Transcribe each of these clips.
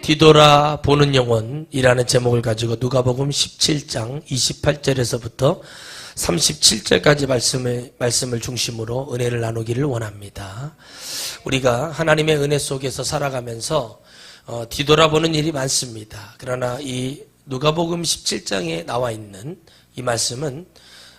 뒤돌아보는 영혼이라는 제목을 가지고 누가복음 17장 28절에서부터 37절까지 말씀을 중심으로 은혜를 나누기를 원합니다. 우리가 하나님의 은혜 속에서 살아가면서 뒤돌아보는 일이 많습니다. 그러나 이 누가복음 17장에 나와 있는 이 말씀은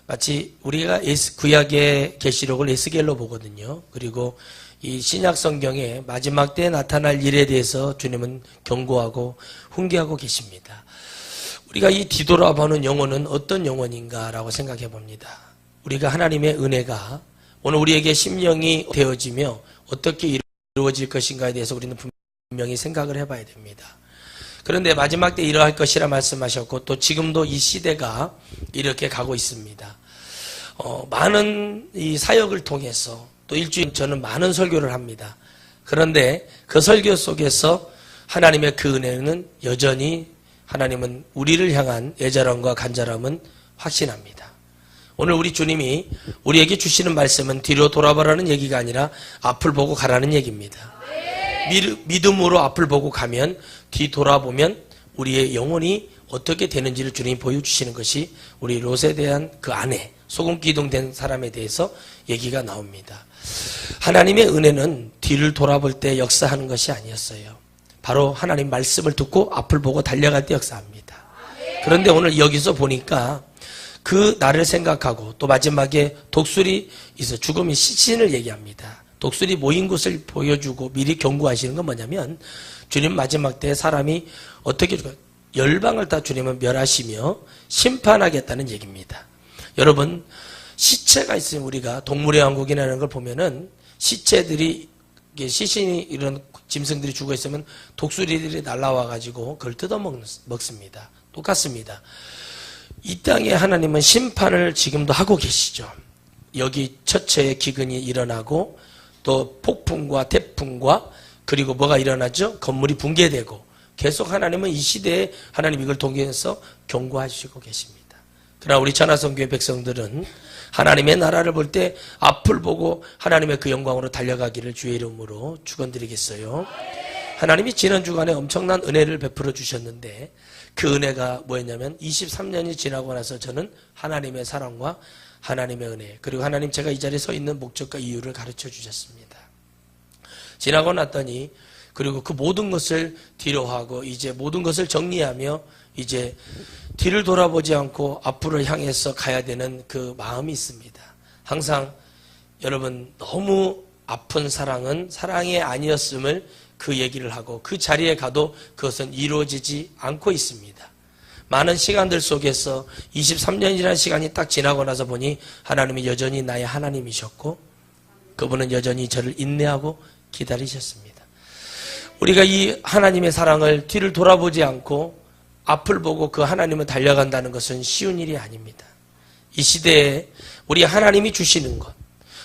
마치 우리가 구약의 계시록을 에스겔로 보거든요. 그리고 이 신약 성경의 마지막 때에 나타날 일에 대해서 주님은 경고하고 훈계하고 계십니다. 우리가 이 뒤돌아보는 영혼은 어떤 영혼인가라고 생각해 봅니다. 우리가 하나님의 은혜가 오늘 우리에게 심령이 되어지며 어떻게 이루어질 것인가에 대해서 우리는 분명히 생각을 해봐야 됩니다. 그런데 마지막 때 이러할 것이라 말씀하셨고 또 지금도 이 시대가 이렇게 가고 있습니다. 많은 이 사역을 통해서 또 일주일 저는 많은 설교를 합니다. 그런데 그 설교 속에서 하나님의 그 은혜는 여전히 하나님은 우리를 향한 애절함과 간절함은 확신합니다. 오늘 우리 주님이 우리에게 주시는 말씀은 뒤로 돌아보라는 얘기가 아니라 앞을 보고 가라는 얘기입니다. 믿음으로 앞을 보고 가면 뒤돌아보면 우리의 영혼이 어떻게 되는지를 주님이 보여주시는 것이 우리 롯에 대한 그 아내 소금기둥된 사람에 대해서 얘기가 나옵니다. 하나님의 은혜는 뒤를 돌아볼 때 역사하는 것이 아니었어요. 바로 하나님 말씀을 듣고 앞을 보고 달려갈 때 역사합니다. 그런데 오늘 여기서 보니까 그 나를 생각하고 또 마지막에 독수리 있어 죽음의 시신을 얘기합니다. 독수리 모인 곳을 보여주고 미리 경고하시는 건 뭐냐면 주님 마지막 때 사람이 어떻게 열방을 다 주님은 멸하시며 심판하겠다는 얘기입니다. 여러분 시체가 있으면 우리가 동물의 왕국이라는 걸 보면은 시체들이 시신이 이런 짐승들이 죽어 있으면 독수리들이 날라와 가지고 그걸 뜯어 먹습니다. 똑같습니다. 이 땅에 하나님은 심판을 지금도 하고 계시죠. 여기 처처의 기근이 일어나고 또 폭풍과 태풍과 그리고 뭐가 일어나죠? 건물이 붕괴되고 계속 하나님은 이 시대에 하나님 이걸 통해서 경고하시고 계십니다. 그러나 우리 천하성교회 백성들은 하나님의 나라를 볼 때 앞을 보고 하나님의 그 영광으로 달려가기를 주의 이름으로 축원드리겠어요. 하나님이 지난 주간에 엄청난 은혜를 베풀어 주셨는데 그 은혜가 뭐였냐면 23년이 지나고 나서 저는 하나님의 사랑과 하나님의 은혜 그리고 하나님 제가 이 자리에 서 있는 목적과 이유를 가르쳐 주셨습니다. 지나고 났더니 그리고 그 모든 것을 뒤로하고 이제 모든 것을 정리하며 이제 뒤를 돌아보지 않고 앞으로 향해서 가야 되는 그 마음이 있습니다. 항상 여러분 너무 아픈 사랑은 사랑이 아니었음을 그 얘기를 하고 그 자리에 가도 그것은 이루어지지 않고 있습니다. 많은 시간들 속에서 23년이라는 시간이 딱 지나고 나서 보니 하나님이 여전히 나의 하나님이셨고 그분은 여전히 저를 인내하고 기다리셨습니다. 우리가 이 하나님의 사랑을 뒤를 돌아보지 않고 앞을 보고 그 하나님을 달려간다는 것은 쉬운 일이 아닙니다. 이 시대에 우리 하나님이 주시는 것,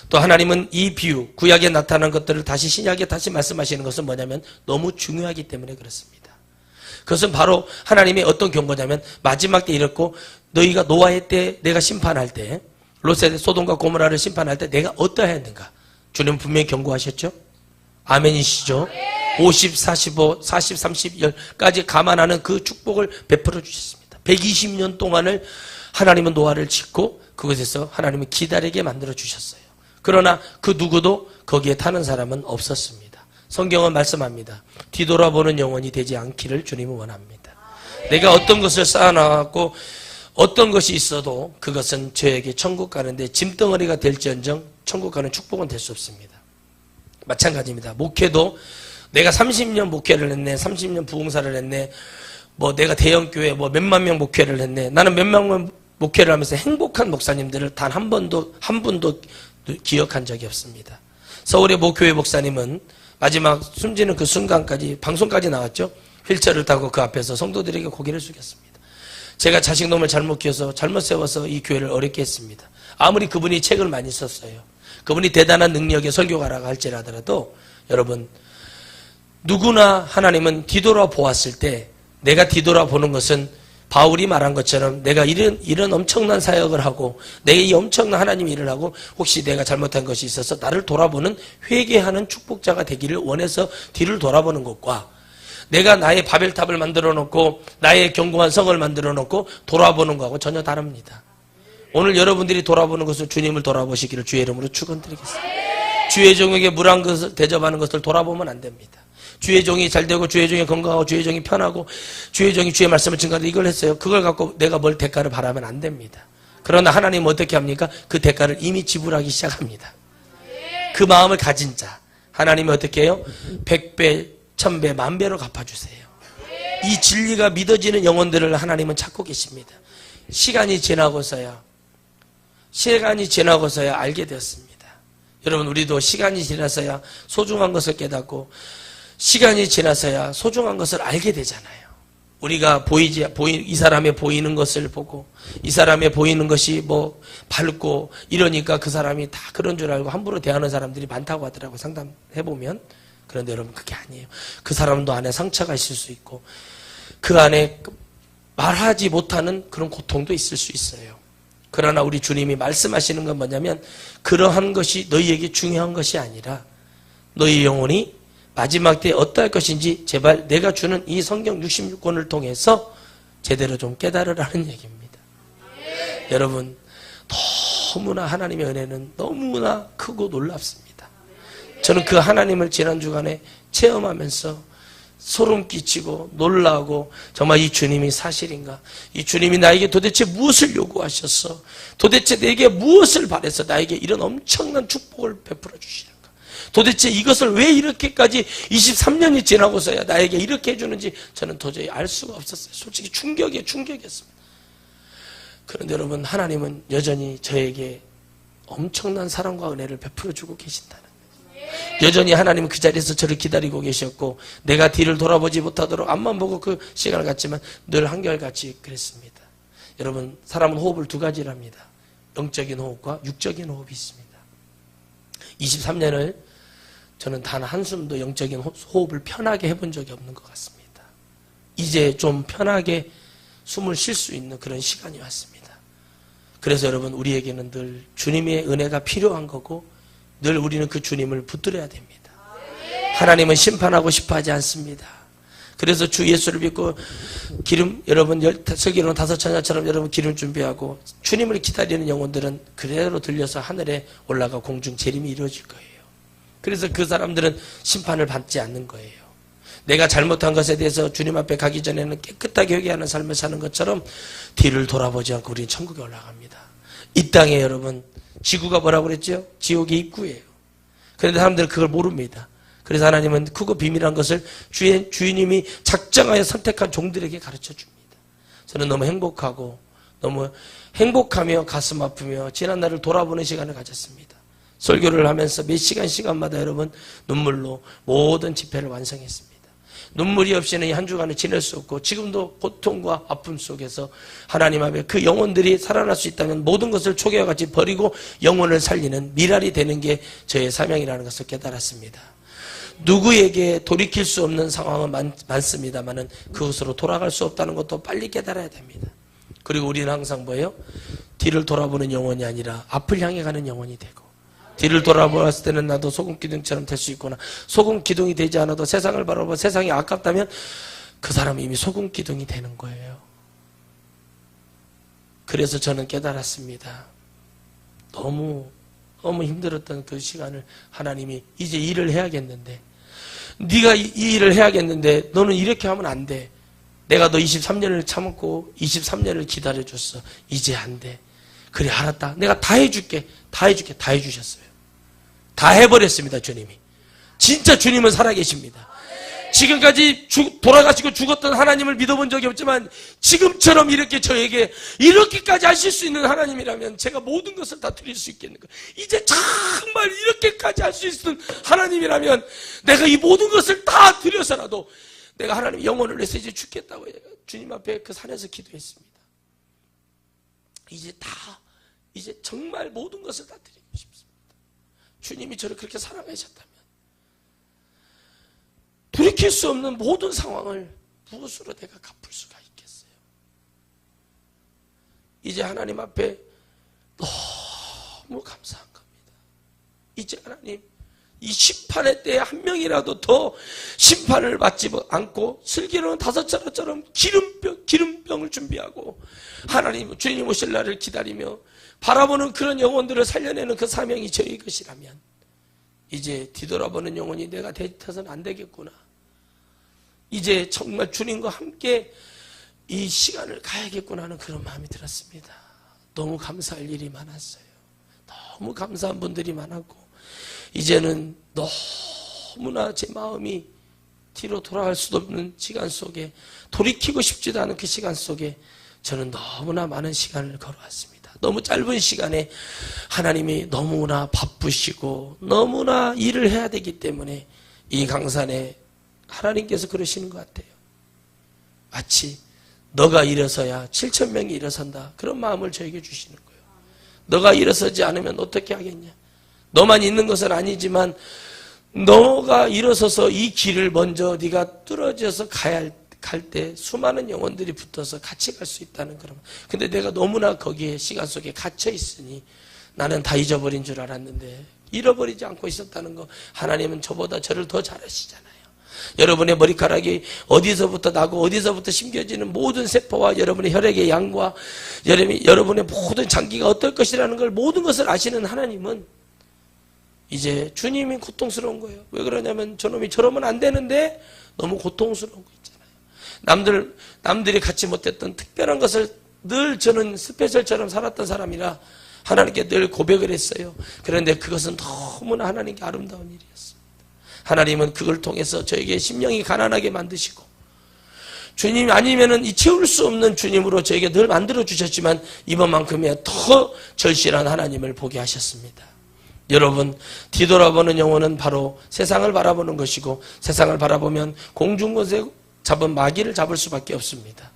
또 하나님은 이 비유, 구약에 나타난 것들을 다시 신약에 다시 말씀하시는 것은 뭐냐면 너무 중요하기 때문에 그렇습니다. 그것은 바로 하나님의 어떤 경고냐면 마지막 때 이렇고 너희가 노아의 때 내가 심판할 때 롯의 소돔과 고모라를 심판할 때 내가 어떠해야 했는가? 주님은 분명히 경고하셨죠? 아멘이시죠? 50, 45, 40, 30, 10까지 감안하는 그 축복을 베풀어 주셨습니다. 120년 동안을 하나님은 노아를 짓고 그곳에서 하나님은 기다리게 만들어 주셨어요. 그러나 그 누구도 거기에 타는 사람은 없었습니다. 성경은 말씀합니다. 뒤돌아보는 영혼이 되지 않기를 주님은 원합니다. 내가 어떤 것을 쌓아나가고 어떤 것이 있어도 그것은 저에게 천국 가는데 짐덩어리가 될지언정 천국 가는 축복은 될 수 없습니다. 마찬가지입니다. 목회도 내가 30년 목회를 했네, 30년 부흥사를 했네, 뭐 내가 대형교회 뭐 몇만 명 목회를 했네. 나는 몇만 명 목회를 하면서 행복한 목사님들을 단 한 분도 기억한 적이 없습니다. 서울의 목교회 목사님은 마지막 숨지는 그 순간까지 방송까지 나왔죠. 휠체어를 타고 그 앞에서 성도들에게 고개를 숙였습니다. 제가 자식놈을 잘못 키워서 잘못 세워서 이 교회를 어렵게 했습니다. 아무리 그분이 책을 많이 썼어요. 그분이 대단한 능력의 설교가라고 할지라도 여러분 누구나 하나님은 뒤돌아보았을 때 내가 뒤돌아보는 것은 바울이 말한 것처럼 내가 이런 엄청난 사역을 하고 내가 이 엄청난 하나님 일을 하고 혹시 내가 잘못한 것이 있어서 나를 돌아보는 회개하는 축복자가 되기를 원해서 뒤를 돌아보는 것과 내가 나의 바벨탑을 만들어 놓고 나의 견고한 성을 만들어 놓고 돌아보는 것하고 전혀 다릅니다. 오늘 여러분들이 돌아보는 것은 주님을 돌아보시기를 주의 이름으로 축원드리겠습니다. 주의 종에게 물한 것을 대접하는 것을 돌아보면 안 됩니다. 주의 종이 잘되고 주의 종이 건강하고 주의 종이 편하고 주의 종이 주의 말씀을 증거하는 이걸 했어요. 그걸 갖고 내가 뭘 대가를 바라면 안 됩니다. 그러나 하나님은 어떻게 합니까? 그 대가를 이미 지불하기 시작합니다. 그 마음을 가진 자 하나님은 어떻게 해요? 100배, 1000배, 10,000배로 갚아주세요. 이 진리가 믿어지는 영혼들을 하나님은 찾고 계십니다. 시간이 지나고서야 알게 되었습니다. 여러분 우리도 시간이 지나서야 소중한 것을 깨닫고 시간이 지나서야 소중한 것을 알게 되잖아요. 우리가 이 사람의 보이는 것을 보고 이 사람의 보이는 것이 뭐 밝고 이러니까 그 사람이 다 그런 줄 알고 함부로 대하는 사람들이 많다고 하더라고요. 상담해보면. 그런데 여러분 그게 아니에요. 그 사람도 안에 상처가 있을 수 있고 그 안에 말하지 못하는 그런 고통도 있을 수 있어요. 그러나 우리 주님이 말씀하시는 건 뭐냐면 그러한 것이 너희에게 중요한 것이 아니라 너희 영혼이 마지막 때에 어떠할 것인지 제발 내가 주는 이 성경 66권을 통해서 제대로 좀 깨달으라는 얘기입니다. 여러분 너무나 하나님의 은혜는 너무나 크고 놀랍습니다. 저는 그 하나님을 지난 주간에 체험하면서 소름 끼치고 놀라고 정말 이 주님이 사실인가? 이 주님이 나에게 도대체 무엇을 요구하셨어? 도대체 내게 무엇을 바래서 나에게 이런 엄청난 축복을 베풀어 주시는가? 도대체 이것을 왜 이렇게까지 23년이 지나고서야 나에게 이렇게 해주는지 저는 도저히 알 수가 없었어요. 솔직히 충격이었습니다. 그런데 여러분 하나님은 여전히 저에게 엄청난 사랑과 은혜를 베풀어 주고 계신다는 거예요. 여전히 하나님은 그 자리에서 저를 기다리고 계셨고 내가 뒤를 돌아보지 못하도록 앞만 보고 그 시간을 갖지만 늘 한결같이 그랬습니다. 여러분 사람은 호흡을 두 가지를 합니다. 영적인 호흡과 육적인 호흡이 있습니다. 23년을 저는 단 한숨도 영적인 호흡을 편하게 해본 적이 없는 것 같습니다. 이제 좀 편하게 숨을 쉴 수 있는 그런 시간이 왔습니다. 그래서 여러분 우리에게는 늘 주님의 은혜가 필요한 거고 늘 우리는 그 주님을 붙들어야 됩니다. 하나님은 심판하고 싶어 하지 않습니다. 그래서 주 예수를 믿고 기름 여러분 설교는 5처녀처럼 여러분 기름 준비하고 주님을 기다리는 영혼들은 그대로 들려서 하늘에 올라가 공중 재림이 이루어질 거예요. 그래서 그 사람들은 심판을 받지 않는 거예요. 내가 잘못한 것에 대해서 주님 앞에 가기 전에는 깨끗하게 회개하는 삶을 사는 것처럼 뒤를 돌아보지 않고 우리는 천국에 올라갑니다. 이 땅에 여러분 지구가 뭐라고 그랬죠? 지옥의 입구예요. 그런데 사람들은 그걸 모릅니다. 그래서 하나님은 크고 비밀한 것을 주님이 작정하여 선택한 종들에게 가르쳐 줍니다. 저는 너무 행복하며 가슴 아프며 지난 날을 돌아보는 시간을 가졌습니다. 설교를 하면서 몇 시간마다 여러분 눈물로 모든 집회를 완성했습니다. 눈물이 없이는 이 한 주간을 지낼 수 없고 지금도 고통과 아픔 속에서 하나님 앞에 그 영혼들이 살아날 수 있다면 모든 것을 초기와 같이 버리고 영혼을 살리는 미랄이 되는 게 저의 사명이라는 것을 깨달았습니다. 누구에게 돌이킬 수 없는 상황은 많습니다만은 그것으로 돌아갈 수 없다는 것도 빨리 깨달아야 됩니다. 그리고 우리는 항상 뭐예요? 뒤를 돌아보는 영혼이 아니라 앞을 향해 가는 영혼이 되고 뒤를 돌아보았을 때는 나도 소금 기둥처럼 될 수 있구나. 소금 기둥이 되지 않아도 세상을 바라보고 세상이 아깝다면 그 사람이 이미 소금 기둥이 되는 거예요. 그래서 저는 깨달았습니다. 너무 힘들었던 그 시간을 하나님이 이제 일을 해야겠는데 네가 이 일을 해야겠는데 너는 이렇게 하면 안 돼. 내가 너 23년을 참았고 23년을 기다려줬어. 이제 안 돼. 그래 알았다. 내가 다 해줄게. 다 해주셨어요. 다 해버렸습니다. 주님이. 진짜 주님은 살아계십니다. 지금까지 돌아가시고 죽었던 하나님을 믿어본 적이 없지만 지금처럼 이렇게 저에게 이렇게까지 하실 수 있는 하나님이라면 제가 모든 것을 다 드릴 수 있겠는 거예요. 이제 정말 이렇게까지 할 수 있는 하나님이라면 내가 이 모든 것을 다 드려서라도 내가 하나님 영혼을 위해서 이제 죽겠다고 주님 앞에 그 산에서 기도했습니다. 이제 정말 모든 것을 다 드리고 싶습니다. 주님이 저를 그렇게 사랑하셨다면 돌이킬 수 없는 모든 상황을 무엇으로 내가 갚을 수가 있겠어요? 이제 하나님 앞에 너무 감사한 겁니다. 이제 하나님, 이 심판의 때에 한 명이라도 더 심판을 받지 않고 슬기로운 5자루처럼 기름병을 준비하고 하나님 주님 오실 날을 기다리며 바라보는 그런 영혼들을 살려내는 그 사명이 저희 것이라면 이제 뒤돌아보는 영혼이 내가 되어서는 안 되겠구나. 이제 정말 주님과 함께 이 시간을 가야겠구나 하는 그런 마음이 들었습니다. 너무 감사할 일이 많았어요. 너무 감사한 분들이 많았고 이제는 너무나 제 마음이 뒤로 돌아갈 수도 없는 시간 속에 돌이키고 싶지도 않은 그 시간 속에 저는 너무나 많은 시간을 걸어왔습니다. 너무 짧은 시간에 하나님이 너무나 바쁘시고 너무나 일을 해야 되기 때문에 이 강산에 하나님께서 그러시는 것 같아요. 마치 너가 일어서야 7,000명이 일어선다. 그런 마음을 저에게 주시는 거예요. 너가 일어서지 않으면 어떻게 하겠냐. 너만 있는 것은 아니지만 너가 일어서서 이 길을 먼저 네가 뚫어져서 갈 때 수많은 영혼들이 붙어서 같이 갈 수 있다는 그런. 근데 내가 너무나 거기에 시간 속에 갇혀 있으니 나는 다 잊어버린 줄 알았는데 잃어버리지 않고 있었다는 거. 하나님은 저보다 저를 더 잘 아시잖아요. 여러분의 머리카락이 어디서부터 나고 어디서부터 심겨지는 모든 세포와 여러분의 혈액의 양과 여러분의 모든 장기가 어떨 것이라는 걸 모든 것을 아시는 하나님은 이제 주님이 고통스러운 거예요. 왜 그러냐면 저놈이 저러면 안 되는데 너무 고통스러운 거 있잖아요. 남들이 갖지 못했던 특별한 것을 늘 저는 스페셜처럼 살았던 사람이라 하나님께 늘 고백을 했어요. 그런데 그것은 너무나 하나님께 아름다운 일이었습니다. 하나님은 그걸 통해서 저에게 심령이 가난하게 만드시고 주님 아니면은 이 채울 수 없는 주님으로 저에게 늘 만들어 주셨지만 이번만큼이야 더 절실한 하나님을 보게 하셨습니다. 여러분, 뒤돌아보는 영혼은 바로 세상을 바라보는 것이고 세상을 바라보면 공중곳에 잡은 마귀를 잡을 수밖에 없습니다.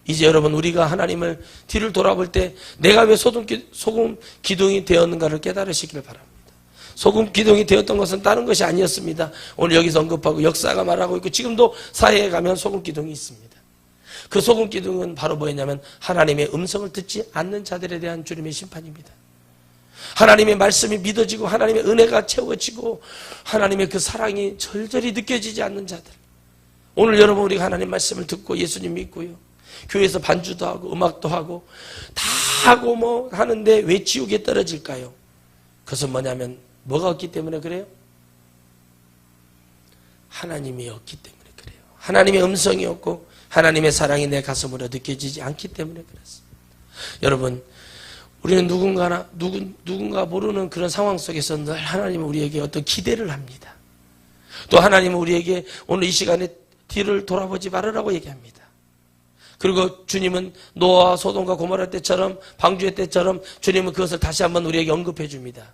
이제 여러분 우리가 하나님을 뒤를 돌아볼 때 내가 왜 소금 기둥이 되었는가를 깨달으시기를 바랍니다. 소금 기둥이 되었던 것은 다른 것이 아니었습니다. 오늘 여기서 언급하고 역사가 말하고 있고 지금도 사회에 가면 소금 기둥이 있습니다. 그 소금 기둥은 바로 뭐였냐면 하나님의 음성을 듣지 않는 자들에 대한 주님의 심판입니다. 하나님의 말씀이 믿어지고 하나님의 은혜가 채워지고 하나님의 그 사랑이 절절히 느껴지지 않는 자들. 오늘 여러분 우리가 하나님 말씀을 듣고 예수님 믿고요. 교회에서 반주도 하고 음악도 하고 다 하고 뭐 하는데 왜 지옥에 떨어질까요? 그것은 뭐냐면 뭐가 없기 때문에 그래요? 하나님이 없기 때문에 그래요. 하나님의 음성이 없고 하나님의 사랑이 내 가슴으로 느껴지지 않기 때문에 그렇습니다. 여러분 우리는 누군가 모르는 그런 상황 속에서 늘 하나님은 우리에게 어떤 기대를 합니다. 또 하나님은 우리에게 오늘 이 시간에 뒤를 돌아보지 말으라고 얘기합니다. 그리고 주님은 노아와 소돔과 고모라 때처럼 방주의 때처럼 주님은 그것을 다시 한번 우리에게 언급해 줍니다.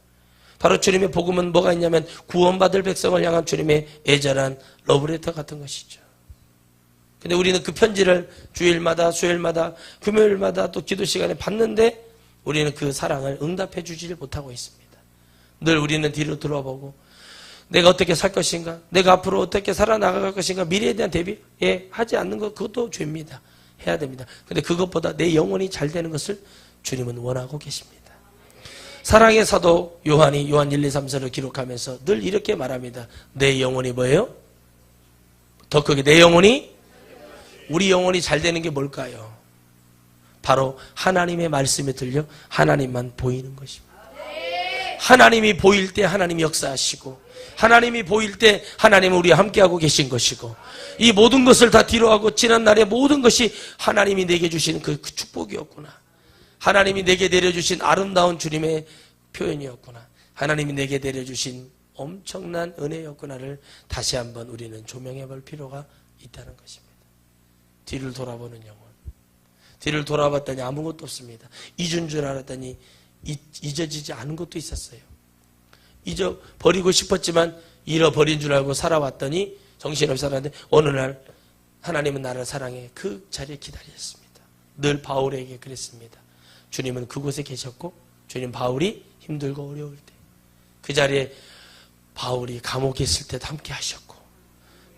바로 주님의 복음은 뭐가 있냐면 구원받을 백성을 향한 주님의 애절한 러브레터 같은 것이죠. 근데 우리는 그 편지를 주일마다 수요일마다 금요일마다 또 기도 시간에 받는데 우리는 그 사랑을 응답해 주지를 못하고 있습니다. 늘 우리는 뒤로 돌아보고 내가 어떻게 살 것인가, 내가 앞으로 어떻게 살아나갈 것인가, 미래에 대한 대비하지 않는 것, 그것도 죄입니다. 해야 됩니다. 근데 그것보다 내 영혼이 잘 되는 것을 주님은 원하고 계십니다. 사랑의 사도 요한이 요한 1, 2, 3서를 기록하면서 늘 이렇게 말합니다. 내 영혼이 뭐예요? 더 크게 내 영혼이, 우리 영혼이 잘 되는 게 뭘까요? 바로 하나님의 말씀에 들려 하나님만 보이는 것입니다. 하나님이 보일 때 하나님이 역사하시고 하나님이 보일 때 하나님은 우리와 함께하고 계신 것이고 이 모든 것을 다 뒤로하고 지난 날의 모든 것이 하나님이 내게 주신 그 축복이었구나. 하나님이 내게 내려주신 아름다운 주님의 표현이었구나. 하나님이 내게 내려주신 엄청난 은혜였구나를 다시 한번 우리는 조명해 볼 필요가 있다는 것입니다. 뒤를 돌아보는 영혼. 뒤를 돌아봤더니 아무것도 없습니다. 잊은 줄 알았더니 잊어지지 않은 것도 있었어요. 잊어버리고 싶었지만 잃어버린 줄 알고 살아왔더니 정신없이 살았는데 어느 날 하나님은 나를 사랑해 그 자리에 기다렸습니다. 늘 바울에게 그랬습니다. 주님은 그곳에 계셨고 주님 바울이 힘들고 어려울 때 그 자리에 바울이 감옥에 있을 때도 함께 하셨고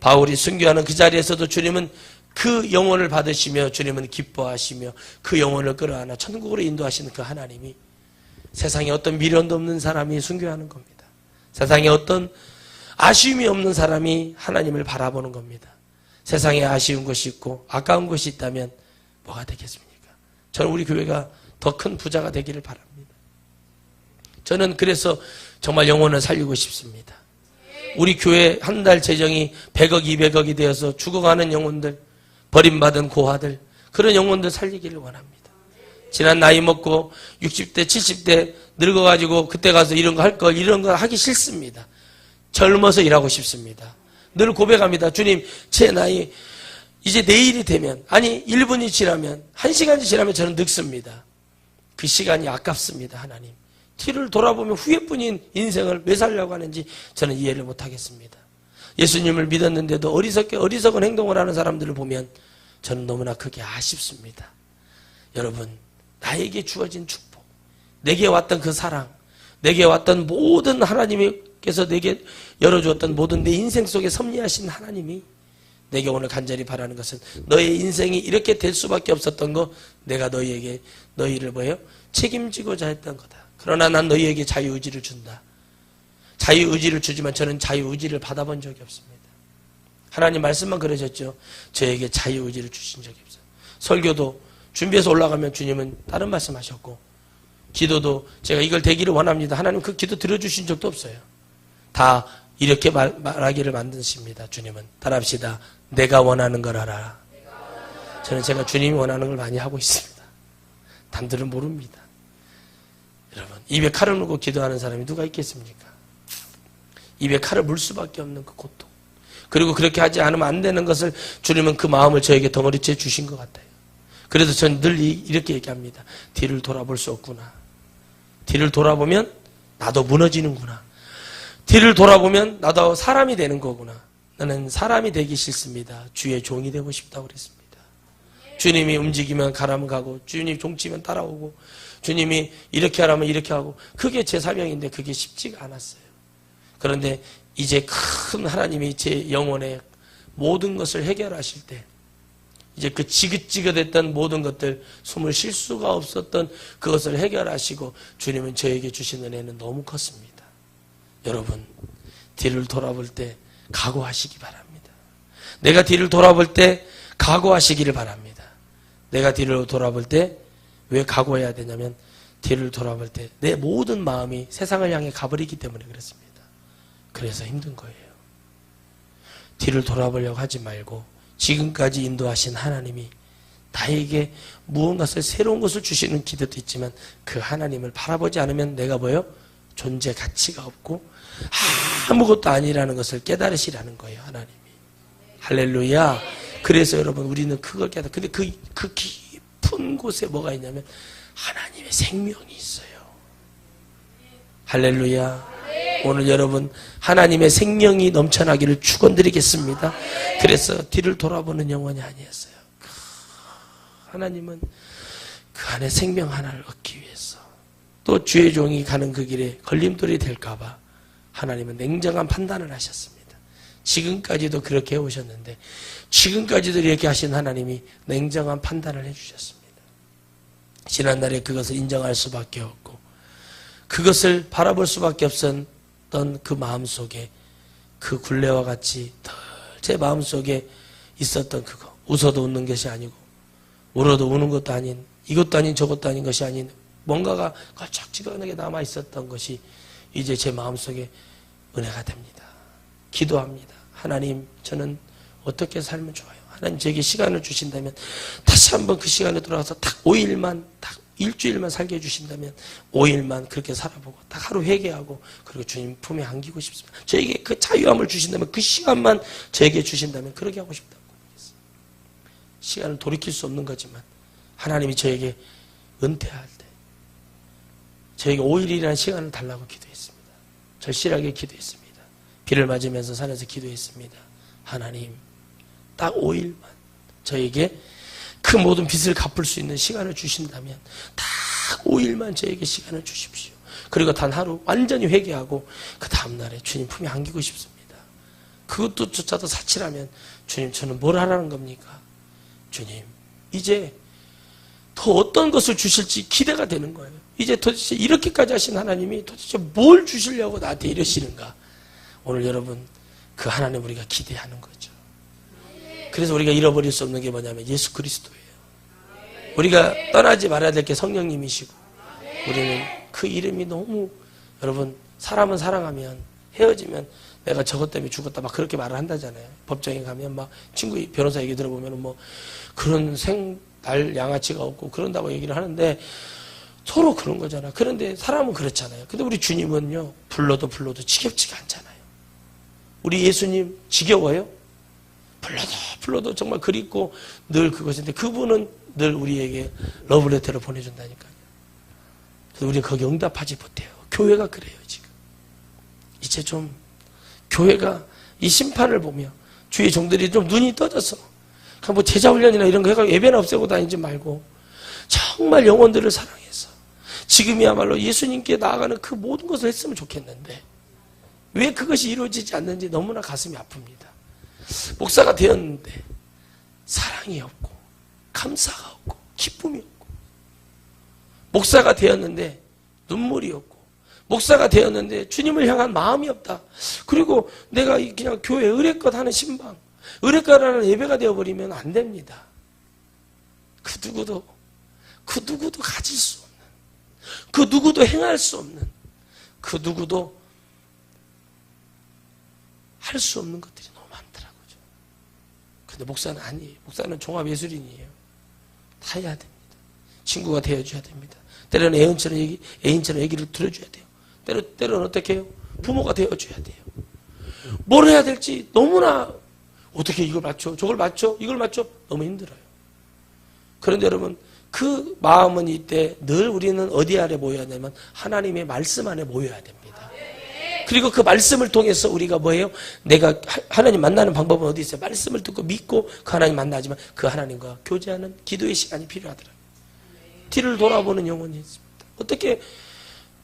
바울이 순교하는 그 자리에서도 주님은 그 영혼을 받으시며 주님은 기뻐하시며 그 영혼을 끌어안아 천국으로 인도하시는 그 하나님이 세상에 어떤 미련도 없는 사람이 순교하는 겁니다. 세상에 어떤 아쉬움이 없는 사람이 하나님을 바라보는 겁니다. 세상에 아쉬운 것이 있고 아까운 것이 있다면 뭐가 되겠습니까? 저는 우리 교회가 더 큰 부자가 되기를 바랍니다. 저는 그래서 정말 영혼을 살리고 싶습니다. 우리 교회 한 달 재정이 100억, 200억이 되어서 죽어가는 영혼들, 버림받은 고아들, 그런 영혼들 살리기를 원합니다. 지난 나이 먹고 60대, 70대 늙어가지고 그때 가서 이런 거 할 걸, 이런 거 하기 싫습니다. 젊어서 일하고 싶습니다. 늘 고백합니다. 주님, 제 나이 이제 내일이 되면, 아니 1분이 지나면, 1시간이 지나면 저는 늙습니다. 그 시간이 아깝습니다. 하나님, 뒤를 돌아보면 후회뿐인 인생을 왜 살려고 하는지 저는 이해를 못하겠습니다. 예수님을 믿었는데도 어리석은 행동을 하는 사람들을 보면 저는 너무나 크게 아쉽습니다. 여러분, 나에게 주어진 축복, 내게 왔던 그 사랑, 내게 왔던 모든 하나님께서 내게 열어주었던 모든 내 인생 속에 섭리하신 하나님이 내게 오늘 간절히 바라는 것은 너의 인생이 이렇게 될 수밖에 없었던 거 내가 너희를 뭐예요? 책임지고자 했던 거다. 그러나 난 너희에게 자유의지를 준다. 자유의지를 주지만 저는 자유의지를 받아본 적이 없습니다. 하나님 말씀만 그러셨죠. 저에게 자유의지를 주신 적이 없어요. 설교도 준비해서 올라가면 주님은 다른 말씀하셨고, 기도도 제가 이걸 되기를 원합니다. 하나님 그 기도 들어주신 적도 없어요. 다 이렇게 말하기를 만드십니다. 주님은. 따라합시다. 내가 원하는 걸 알아. 저는 제가 주님이 원하는 걸 많이 하고 있습니다. 남들은 모릅니다. 여러분, 입에 칼을 물고 기도하는 사람이 누가 있겠습니까? 입에 칼을 물 수밖에 없는 그 고통, 그리고 그렇게 하지 않으면 안 되는 것을 주님은 그 마음을 저에게 덩어리째 주신 것 같아요. 그래서 저는 늘 이렇게 얘기합니다. 뒤를 돌아볼 수 없구나. 뒤를 돌아보면 나도 무너지는구나. 뒤를 돌아보면 나도 사람이 되는 거구나. 나는 사람이 되기 싫습니다. 주의 종이 되고 싶다고 그랬습니다. 주님이 움직이면 가라면 가고, 주님이 종치면 따라오고, 주님이 이렇게 하라면 이렇게 하고, 그게 제 사명인데 그게 쉽지가 않았어요. 그런데 이제 큰 하나님이 제 영혼의 모든 것을 해결하실 때, 이제 그 지긋지긋했던 모든 것들, 숨을 쉴 수가 없었던 그것을 해결하시고 주님은 저에게 주신 은혜는 너무 컸습니다. 여러분, 뒤를 돌아볼 때 각오하시기 바랍니다. 내가 뒤를 돌아볼 때 각오하시기를 바랍니다. 내가 뒤를 돌아볼 때 왜 각오해야 되냐면, 뒤를 돌아볼 때 내 모든 마음이 세상을 향해 가버리기 때문에 그렇습니다. 그래서 힘든 거예요. 뒤를 돌아보려고 하지 말고 지금까지 인도하신 하나님이 나에게 무언가를 새로운 것을 주시는 기대도 있지만, 그 하나님을 바라보지 않으면 내가 뭐예요? 존재 가치가 없고 아무것도 아니라는 것을 깨달으시라는 거예요. 하나님이. 할렐루야. 그래서 여러분, 우리는 그걸 깨달아. 근데 그 깊은 곳에 뭐가 있냐면 하나님의 생명이 있어요. 할렐루야. 오늘 여러분, 하나님의 생명이 넘쳐나기를 축원드리겠습니다. 그래서 뒤를 돌아보는 영혼이 아니었어요. 하나님은 그 안에 생명 하나를 얻기 위해서, 또 주의 종이 가는 그 길에 걸림돌이 될까봐 하나님은 냉정한 판단을 하셨습니다. 지금까지도 그렇게 해오셨는데, 지금까지도 이렇게 하신 하나님이 냉정한 판단을 해주셨습니다. 지난날에 그것을 인정할 수밖에 없고, 그것을 바라볼 수밖에 없었던 그 마음속에, 그 굴레와 같이 제 마음속에 있었던 그거, 웃어도 웃는 것이 아니고 울어도 우는 것도 아닌, 이것도 아닌 저것도 아닌 것이 아닌 뭔가가 걸쩍지근하게 남아있었던 것이 이제 제 마음속에 은혜가 됩니다. 기도합니다. 하나님, 저는 어떻게 살면 좋아요? 하나님, 저에게 시간을 주신다면 다시 한번 그 시간에 돌아가서 딱 5일만, 딱 일주일만 살게 해주신다면 5일만 그렇게 살아보고 딱 하루 회개하고, 그리고 주님 품에 안기고 싶습니다. 저에게 그 자유함을 주신다면, 그 시간만 저에게 주신다면 그렇게 하고 싶다고 고백했어요. 시간을 돌이킬 수 없는 거지만 하나님이 저에게 은퇴할 때 저에게 5일이라는 시간을 달라고 기도했습니다. 절실하게 기도했습니다. 비를 맞으면서 산에서 기도했습니다. 하나님, 딱 5일만 저에게 그 모든 빚을 갚을 수 있는 시간을 주신다면 딱 5일만 저에게 시간을 주십시오. 그리고 단 하루 완전히 회개하고 그 다음날에 주님 품에 안기고 싶습니다. 그것도 조차도 사치라면 주님 저는 뭘 하라는 겁니까? 주님 이제 더 어떤 것을 주실지 기대가 되는 거예요. 이제 도대체 이렇게까지 하신 하나님이 도대체 뭘 주시려고 나한테 이러시는가? 오늘 여러분 그 하나님 우리가 기대하는 거죠. 그래서 우리가 잃어버릴 수 없는 게 뭐냐면 예수 그리스도예요. 우리가 떠나지 말아야 될 게 성령님이시고 우리는 그 이름이 너무 여러분 사람은 사랑하면 헤어지면 내가 저것 때문에 죽었다 막 그렇게 말을 한다잖아요. 법정에 가면 막 친구 변호사 얘기 들어보면 뭐 그런 생날 양아치가 없고 그런다고 얘기를 하는데 서로 그런 거잖아. 그런데 사람은 그렇잖아요. 근데 우리 주님은요 불러도 지겹지가 않잖아요. 우리 예수님 지겨워요? 불러도 정말 그립고 늘 그것인데 그분은 늘 우리에게 러브레터를 보내준다니까요. 그래서 우리는 거기 응답하지 못해요. 교회가 그래요 지금. 이제 좀 교회가 이 심판을 보며 주의 종들이 좀 눈이 떠져서 뭐 제자훈련이나 이런 거 해가지고 예배나 없애고 다니지 말고 정말 영혼들을 사랑해서 지금이야말로 예수님께 나아가는 그 모든 것을 했으면 좋겠는데 왜 그것이 이루어지지 않는지 너무나 가슴이 아픕니다. 목사가 되었는데 사랑이 없고 감사가 없고 기쁨이 없고 목사가 되었는데 눈물이 없고 목사가 되었는데 주님을 향한 마음이 없다. 그리고 내가 그냥 교회 의례껏 하는 신방 의례껏 하는 예배가 되어버리면 안 됩니다. 그 누구도 가질 수 없는 그 누구도 행할 수 없는 그 누구도 할 수 없는 것들이 너무 많더라고요. 근데 목사는 아니에요. 목사는 종합예술인이에요. 다 해야 됩니다. 친구가 되어줘야 됩니다. 때로는 애인처럼 얘기를 들어줘야 돼요. 때로는 어떻게 해요? 부모가 되어줘야 돼요. 뭘 해야 될지 너무나 어떻게 이걸 맞춰? 저걸 맞춰? 이걸 맞춰? 너무 힘들어요. 그런데 여러분 그 마음은 이때 늘 우리는 어디 아래 모여야 되냐면 하나님의 말씀 안에 모여야 됩니다. 그리고 그 말씀을 통해서 우리가 뭐예요? 내가 하나님 만나는 방법은 어디 있어요? 말씀을 듣고 믿고 그 하나님 만나지만 그 하나님과 교제하는 기도의 시간이 필요하더라고요. 뒤를 돌아보는 영혼이 있습니다. 어떻게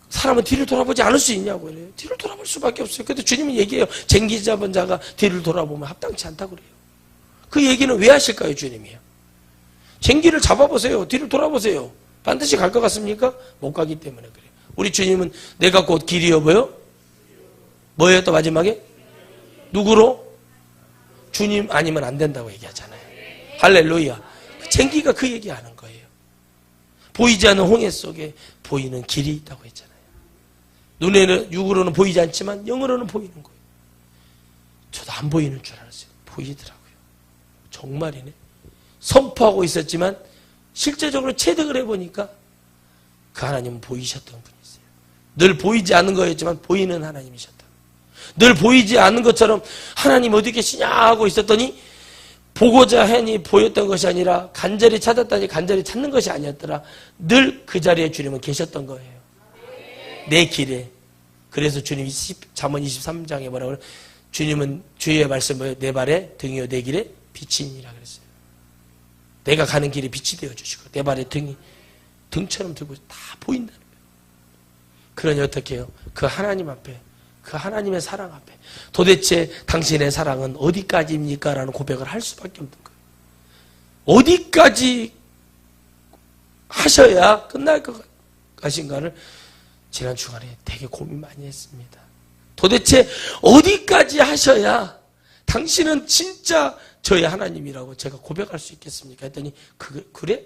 사람은 뒤를 돌아보지 않을 수 있냐고 그래요. 뒤를 돌아볼 수밖에 없어요. 근데 주님이 얘기해요. 쟁기 잡은 자가 뒤를 돌아보면 합당치 않다고 그래요. 그 얘기는 왜 하실까요? 주님이요. 쟁기를 잡아보세요. 뒤를 돌아보세요. 반드시 갈 것 같습니까? 못 가기 때문에 그래요. 우리 주님은 내가 곧 길이여 보여? 뭐예요 또 마지막에? 누구로? 주님 아니면 안 된다고 얘기하잖아요. 할렐루야. 쟁기가 그 얘기하는 거예요. 보이지 않는 홍해 속에 보이는 길이 있다고 했잖아요. 눈에는 육으로는 보이지 않지만 영으로는 보이는 거예요. 저도 안 보이는 줄 알았어요. 보이더라고요. 정말이네. 선포하고 있었지만 실제적으로 체득을 해보니까 그 하나님은 보이셨던 분이세요. 늘 보이지 않는 거였지만 보이는 하나님이셨다. 늘 보이지 않는 것처럼 하나님 어디 계시냐 하고 있었더니 보고자 하니 보였던 것이 아니라 간절히 찾았다니 간절히 찾는 것이 아니었더라. 늘 그 자리에 주님은 계셨던 거예요. 내 길에. 그래서 주님 잠언 23장에 뭐라고 그래요? 주님은 주의 말씀을 내 발에 등이요 내 길에 빛이니라 그랬어요. 내가 가는 길에 빛이 되어주시고 내 발에 등처럼 들고 다 보인다는 거예요. 그러니 어떻게 해요? 그 하나님 앞에 그 하나님의 사랑 앞에 도대체 당신의 사랑은 어디까지입니까? 라는 고백을 할 수밖에 없는 거예요. 어디까지 하셔야 끝날 것 것인가를 지난 주간에 되게 고민 많이 했습니다. 도대체 어디까지 하셔야 당신은 진짜 저의 하나님이라고 제가 고백할 수 있겠습니까? 했더니 그래?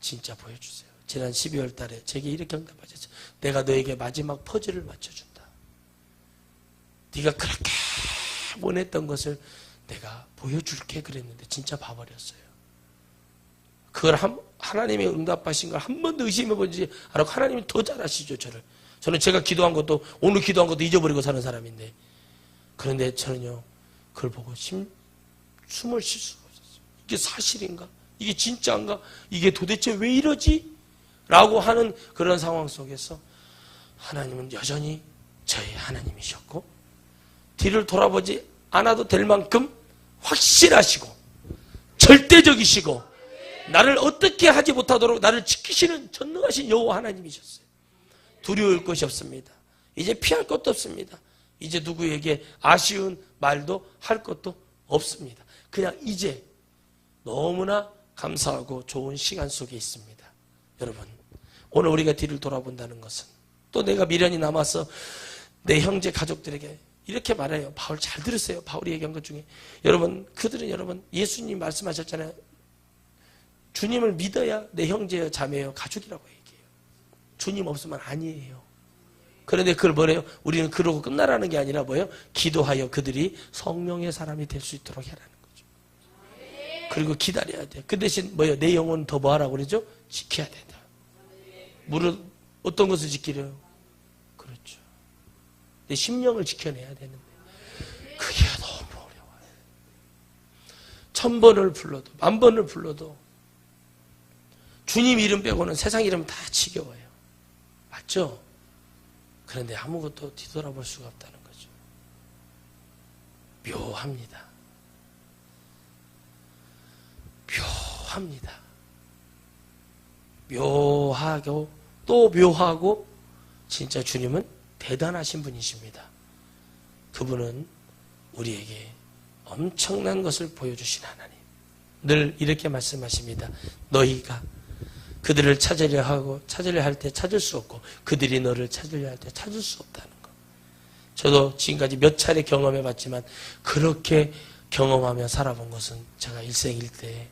진짜 보여주세요. 지난 12월 달에 제게 이렇게 응답하셨어요. 내가 너에게 마지막 퍼즐을 맞춰준다. 네가 그렇게 원했던 것을 내가 보여줄게 그랬는데 진짜 봐버렸어요. 그걸 하나님의 응답하신 걸 한 번도 의심해보지 않고 하나님이 더 잘하시죠. 저는 제가 기도한 것도 오늘 기도한 것도 잊어버리고 사는 사람인데 그런데 저는요 그걸 보고 숨을 쉴 수가 없었어요. 이게 사실인가? 이게 진짜인가? 이게 도대체 왜 이러지? 라고 하는 그런 상황 속에서 하나님은 여전히 저의 하나님이셨고 뒤를 돌아보지 않아도 될 만큼 확실하시고 절대적이시고 나를 어떻게 하지 못하도록 나를 지키시는 전능하신 여호와 하나님이셨어요. 두려울 것이 없습니다. 이제 피할 것도 없습니다. 이제 누구에게 아쉬운 말도 할 것도 없습니다. 그냥 이제 너무나 감사하고 좋은 시간 속에 있습니다. 여러분, 오늘 우리가 뒤를 돌아본다는 것은 또 내가 미련이 남아서 내 형제 가족들에게 이렇게 말해요. 바울 잘 들으세요. 바울이 얘기한 것 중에 여러분, 그들은 여러분 예수님 말씀하셨잖아요. 주님을 믿어야 내 형제여 자매여 가족이라고 얘기해요. 주님 없으면 아니에요. 그런데 그걸 뭐래요? 우리는 그러고 끝나라는 게 아니라 뭐예요? 기도하여 그들이 성령의 사람이 될 수 있도록 해라는 거죠. 그리고 기다려야 돼요. 그 대신 뭐예요? 내 영혼은 더 뭐하라고 그러죠? 지켜야 된다. 어떤 것을 지키려요? 그렇죠. 내 심령을 지켜내야 되는데 그게 너무 어려워요. 1000번을 불러도 10,000번을 불러도 주님 이름 빼고는 세상 이름 다 지겨워요. 맞죠? 그런데 아무것도 뒤돌아볼 수가 없다는 거죠. 묘합니다. 묘합니다. 묘하고 또 묘하고 진짜 주님은 대단하신 분이십니다. 그분은 우리에게 엄청난 것을 보여주신 하나님. 늘 이렇게 말씀하십니다. 너희가 그들을 찾으려 할 때 찾을 수 없고 그들이 너를 찾으려 할 때 찾을 수 없다는 것. 저도 지금까지 몇 차례 경험해 봤지만 그렇게 경험하며 살아본 것은 제가 일생일대에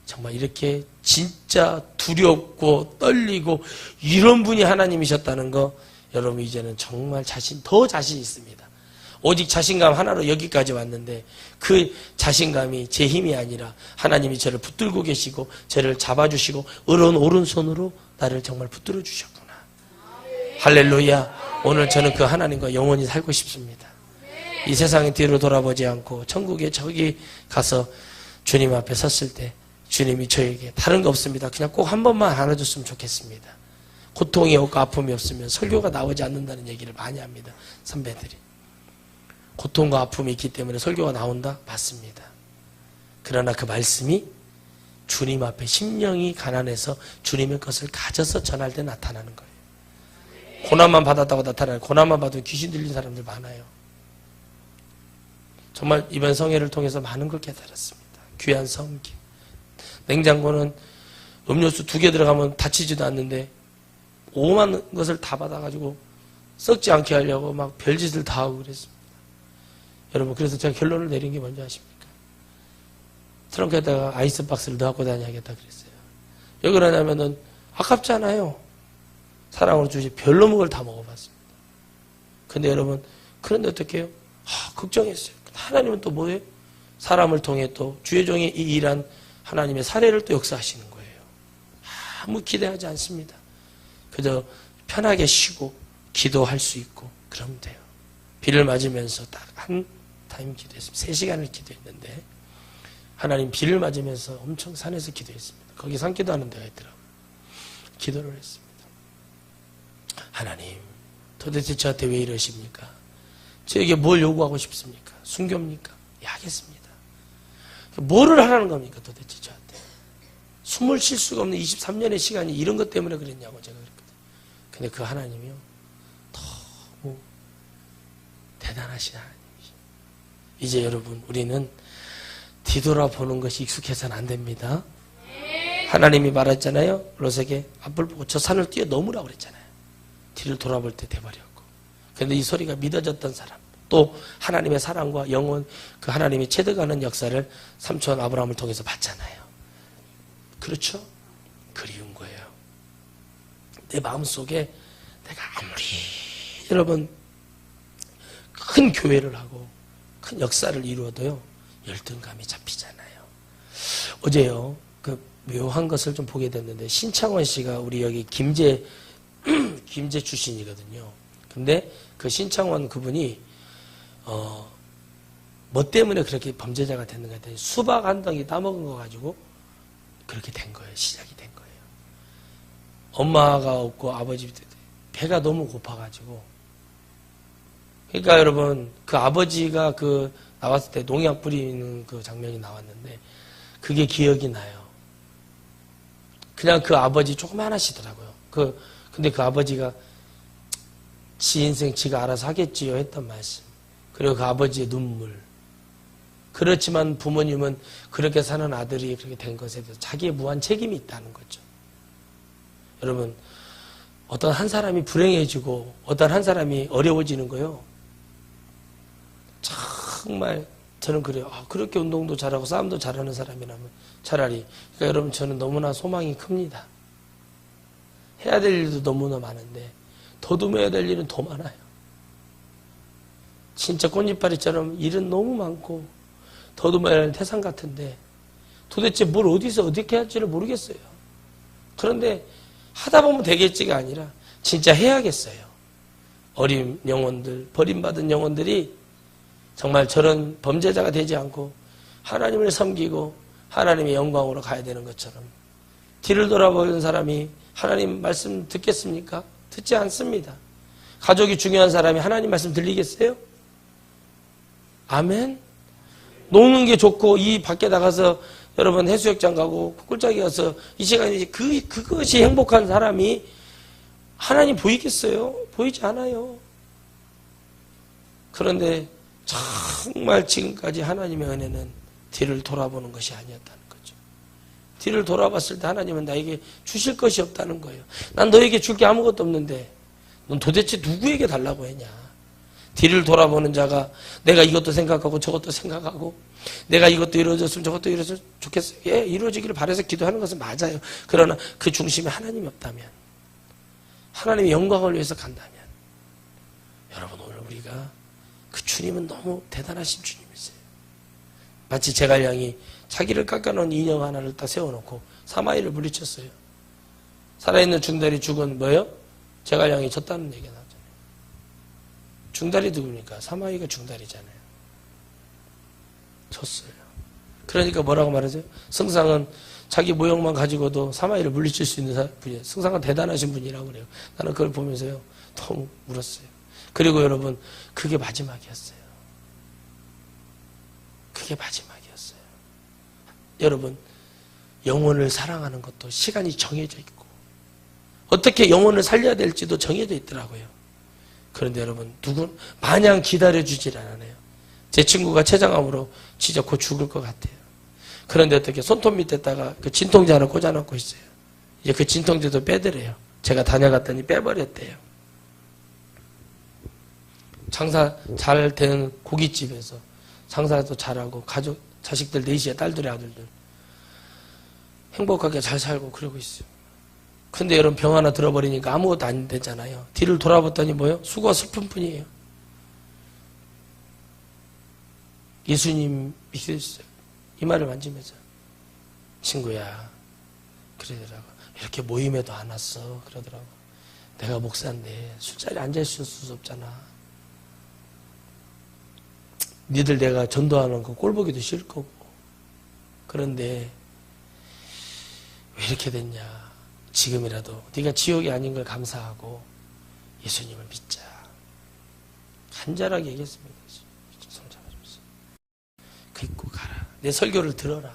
정말 이렇게 진짜 두렵고 떨리고 이런 분이 하나님이셨다는 거 여러분 이제는 정말 더 자신 있습니다. 오직 자신감 하나로 여기까지 왔는데 그 자신감이 제 힘이 아니라 하나님이 저를 붙들고 계시고 저를 잡아주시고 오른손으로 나를 정말 붙들어 주셨구나. 할렐루야. 오늘 저는 그 하나님과 영원히 살고 싶습니다. 이 세상의 뒤로 돌아보지 않고 천국에 저기 가서 주님 앞에 섰을 때 주님이 저에게 다른 거 없습니다. 그냥 꼭 한 번만 알아줬으면 좋겠습니다. 고통이 없고 아픔이 없으면 설교가 나오지 않는다는 얘기를 많이 합니다. 선배들이. 고통과 아픔이 있기 때문에 설교가 나온다? 맞습니다. 그러나 그 말씀이 주님 앞에 심령이 가난해서 주님의 것을 가져서 전할 때 나타나는 거예요. 고난만 받았다고 나타나요. 고난만 받으면 귀신 들린 사람들 많아요. 정말 이번 성회를 통해서 많은 걸 깨달았습니다. 귀한 섬김. 냉장고는 음료수 2개 들어가면 다치지도 않는데 오만 것을 다 받아가지고 썩지 않게 하려고 막 별짓을 다 하고 그랬습니다. 여러분, 그래서 제가 결론을 내린 게 뭔지 아십니까? 트렁크에다가 아이스박스를 넣고 다녀야겠다 그랬어요. 왜 그러냐면은 아깝잖아요. 사랑으로 주시 별로 먹을 다 먹어봤습니다. 근데 여러분, 그런데 어떻게 해요? 걱정했어요. 하나님은 또 뭐예요? 사람을 통해 또 주의 종이 이 일한 하나님의 사례를 또 역사하시는 거예요. 아무 기대하지 않습니다. 그저 편하게 쉬고 기도할 수 있고 그러면 돼요. 비를 맞으면서 딱 한 타임 기도했습니다. 3시간을 기도했는데 하나님 비를 맞으면서 엄청 산에서 기도했습니다. 거기 산기도 하는 데가 있더라고요. 기도를 했습니다. 하나님, 도대체 저한테 왜 이러십니까? 저에게 뭘 요구하고 싶습니까? 순교입니까? 예, 하겠습니다. 뭐를 하라는 겁니까? 도대체 저한테. 숨을 쉴 수가 없는 23년의 시간이 이런 것 때문에 그랬냐고 제가 그랬거든요. 근데 그 하나님이요, 너무 대단하신 하나님이죠. 이제 여러분, 우리는 뒤돌아보는 것이 익숙해서는 안 됩니다. 하나님이 말했잖아요. 롯에게 앞을 보고 저 산을 뛰어 넘으라고 그랬잖아요. 뒤를 돌아볼 때 돼버렸고. 그런데 이 소리가 믿어졌던 사람, 또 하나님의 사랑과 영원, 그 하나님이 채득하는 역사를 삼촌 아브라함을 통해서 봤잖아요. 그렇죠? 그리운 거예요. 내 마음속에 내가 아무리 여러분 큰 교회를 하고 큰 역사를 이루어도요, 열등감이 잡히잖아요. 어제요, 그 묘한 것을 좀 보게 됐는데, 신창원 씨가 우리 여기 김제 출신이거든요. 근데 그 신창원 그분이 뭐 때문에 그렇게 범죄자가 됐는가 했더니 수박 한 덩이 따먹은 거 가지고 그렇게 된 거예요. 시작이 된 거예요. 엄마가 없고 아버지 배가 너무 고파가지고. 그러니까 여러분, 그 아버지가 그 나왔을 때 농약 뿌리는 그 장면이 나왔는데 그게 기억이 나요. 그냥 그 아버지 조그만하시더라고요. 근데 그 아버지가 지 인생 지가 알아서 하겠지요 했던 말씀. 그리고 그 아버지의 눈물. 그렇지만 부모님은 그렇게 사는 아들이 그렇게 된 것에 대해서 자기의 무한 책임이 있다는 거죠. 여러분, 어떤 한 사람이 불행해지고 어떤 한 사람이 어려워지는 거요. 정말 저는 그래요. 그렇게 운동도 잘하고 싸움도 잘하는 사람이라면 차라리. 그러니까 여러분, 저는 너무나 소망이 큽니다. 해야 될 일도 너무나 많은데 더듬어야 될 일은 더 많아요. 진짜 꽃잎파리처럼 일은 너무 많고 더듬어야 할 태산 같은데 도대체 뭘 어디서 어떻게 할지를 모르겠어요. 그런데 하다 보면 되겠지가 아니라 진짜 해야겠어요. 어린 영혼들, 버림받은 영혼들이 정말 저런 범죄자가 되지 않고 하나님을 섬기고 하나님의 영광으로 가야 되는 것처럼 뒤를 돌아보는 사람이 하나님 말씀 듣겠습니까? 듣지 않습니다. 가족이 중요한 사람이 하나님 말씀 들리겠어요? 아멘? 노는 게 좋고 이 밖에 나가서 여러분 해수욕장 가고 꿀짝이 가서 이 시간에 그것이 행복한 사람이 하나님 보이겠어요? 보이지 않아요. 그런데 정말 지금까지 하나님의 은혜는 뒤를 돌아보는 것이 아니었다는 거죠. 뒤를 돌아봤을 때 하나님은 나에게 주실 것이 없다는 거예요. 난 너에게 줄 게 아무것도 없는데 넌 도대체 누구에게 달라고 했냐. 뒤를 돌아보는 자가 내가 이것도 생각하고 저것도 생각하고 내가 이것도 이루어졌으면 저것도 이루어졌으면 좋겠어요. 예, 이루어지기를 바라서 기도하는 것은 맞아요. 그러나 그 중심에 하나님이 없다면, 하나님의 영광을 위해서 간다면, 여러분 오늘 우리가 그 주님은 너무 대단하신 주님이세요. 마치 제갈량이 자기를 깎아놓은 인형 하나를 딱 세워놓고 사마이를 물리쳤어요. 살아있는 중달이 죽은 뭐예요? 제갈량이 졌다는 얘기가 나오잖아요. 중달이 누굽니까? 사마이가 중달이잖아요. 졌어요. 그러니까 뭐라고 말하죠? 승상은 자기 모형만 가지고도 사마이를 물리칠 수 있는 분이에요. 승상은 대단하신 분이라고 그래요. 나는 그걸 보면서요, 너무 울었어요. 그리고 여러분, 그게 마지막이었어요. 그게 마지막이었어요. 여러분, 영혼을 사랑하는 것도 시간이 정해져 있고 어떻게 영혼을 살려야 될지도 정해져 있더라고요. 그런데 여러분, 마냥 기다려주질 않아요. 제 친구가 췌장암으로 진짜 곧 죽을 것 같아요. 그런데 어떻게 손톱 밑에다가 그 진통제 하나 꽂아놓고 있어요. 이제 그 진통제도 빼더래요. 제가 다녀갔더니 빼버렸대요. 장사 잘 되는 고깃집에서 장사도 잘하고 가족, 자식들 넷이에 딸들이 아들들 행복하게 잘 살고 그러고 있어요. 근데 여러분, 병 하나 들어버리니까 아무것도 안 되잖아요. 뒤를 돌아봤더니 뭐예요? 수고가 슬픈 뿐이에요. 예수님 믿으셨어요. 이 말을 만지면서 친구야, 그러더라고. 이렇게 모임에도 안 왔어. 그러더라고. 내가 목사인데 술자리에 앉아있을 수 없잖아. 니들 내가 전도하는 거 꼴보기도 싫을 거고. 그런데 왜 이렇게 됐냐. 지금이라도 네가 지옥이 아닌 걸 감사하고 예수님을 믿자. 간절하게 얘기했습니다. 손잡아주면서. 긋고 가라. 내 설교를 들어라.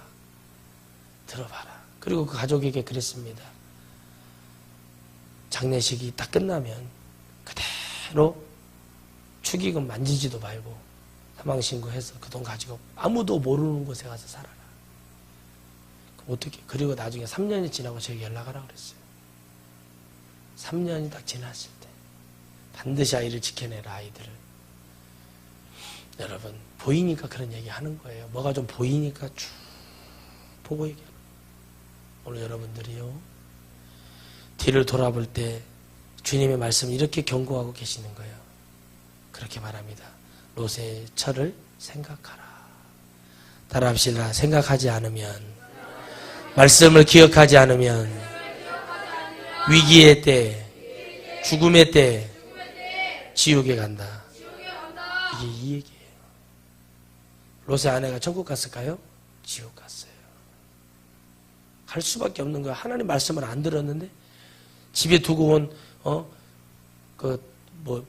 들어봐라. 그리고 그 가족에게 그랬습니다. 장례식이 딱 끝나면 그대로 축의금 만지지도 말고 사망신고해서 그 돈 가지고 아무도 모르는 곳에 가서 살아라. 그럼 어떻게? 그리고 나중에 3년이 지나고 저에게 연락하라고 그랬어요. 3년이 딱 지났을 때 반드시 아이를 지켜내라. 아이들을. 여러분, 보이니까 그런 얘기 하는 거예요. 뭐가 좀 보이니까 쭉 보고 얘기하는 거예요. 오늘 여러분들이요, 뒤를 돌아볼 때 주님의 말씀을 이렇게 경고하고 계시는 거예요. 그렇게 말합니다. 롯의 철을 생각하라. 따라합시다. 생각하지 않으면, 말씀을 기억하지 않으면 위기의 때, 죽음의 때 지옥에 간다. 이게 이 얘기예요. 롯의 아내가 천국 갔을까요? 지옥 갔어요. 갈 수밖에 없는 거예요. 하나님 말씀을 안 들었는데 집에 두고 온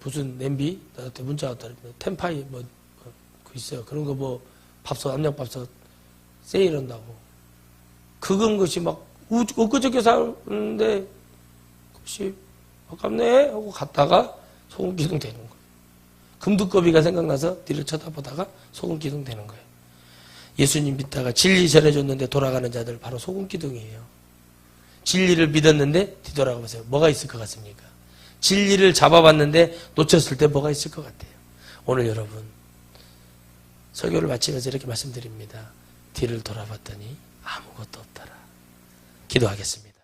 무슨 냄비 나한테 문자 왔다. 템파이 그 있어요. 그런 거 밥솥, 압력밥솥 세일한다고. 그건 것이 막 엊그저께 사는데 그것이 아깝네 하고 갔다가 소금 기둥 되는 거예요. 금두꺼비가 생각나서 뒤를 쳐다보다가 소금기둥 되는 거예요. 예수님 믿다가 진리 전해줬는데 돌아가는 자들 바로 소금기둥이에요. 진리를 믿었는데 뒤돌아가 보세요. 뭐가 있을 것 같습니까? 진리를 잡아봤는데 놓쳤을 때 뭐가 있을 것 같아요? 오늘 여러분 설교를 마치면서 이렇게 말씀드립니다. 뒤를 돌아봤더니 아무것도 없더라. 기도하겠습니다.